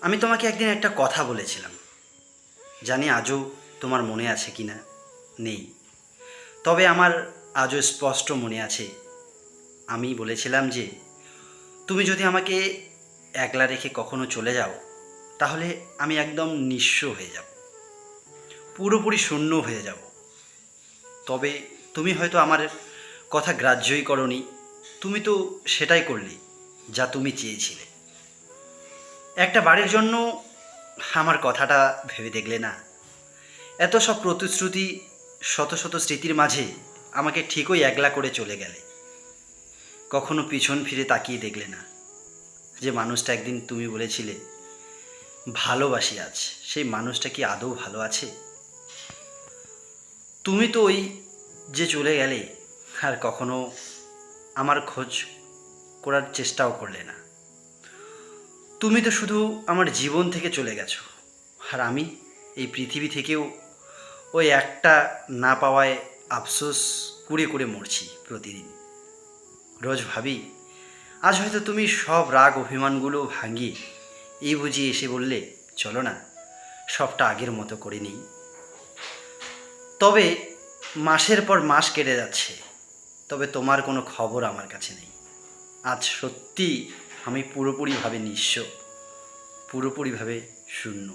আমি তোমাকে একদিন একটা কথা বলেছিলাম, জানি আজও তোমার মনে আছে কি না, নেই। তবে আমার আজও স্পষ্ট মনে আছে। আমি বলেছিলাম যে তুমি যদি আমাকে একলা রেখে কখনো চলে যাও, তাহলে আমি একদম নিঃস্ব হয়ে যাব, পুরোপুরি শূন্য হয়ে যাব। তবে তুমি হয়তো আমার কথা গ্রাহ্যই করনি। তুমি তো সেটাই করলে যা তুমি চেয়েছিলে। একটা বাড়ির জন্য আমার কথাটা ভেবে দেখলে না? এত সব প্রতিশ্রুতি, শত শত স্মৃতির মাঝে আমাকে ঠিকই একলা করে চলে গেলে। কখনো পিছন ফিরে তাকিয়ে দেখলে না যে মানুষটা একদিন তুমি বলেছিলে ভালোবাসি, আজ সেই মানুষটা কি আদৌ ভালো আছে? তুমি তো ওই যে চলে গেলে, আর কখনো আমার খোঁজ করার চেষ্টাও করলে না। তুমি তো শুধু আমার জীবন থেকে চলে গেছো, আর আমি এই পৃথিবী থেকেও ওই একটা না পাওয়ায় আফসোস করে করে মরছি প্রতিদিন। রোজ ভাবি, আজ হয়তো তুমি সব রাগ অভিমানগুলো ভাঙিয়ে এই বুঝি এসে বললে চলো না সবটা আগের মতো করে নিই। তবে মাসের পর মাস কেটে যাচ্ছে, তবে তোমার কোনো খবর আমার কাছে নেই। আজ সত্যি আমি পুরোপুরিভাবে নিঃস্ব, পুরোপুরিভাবে শূন্য।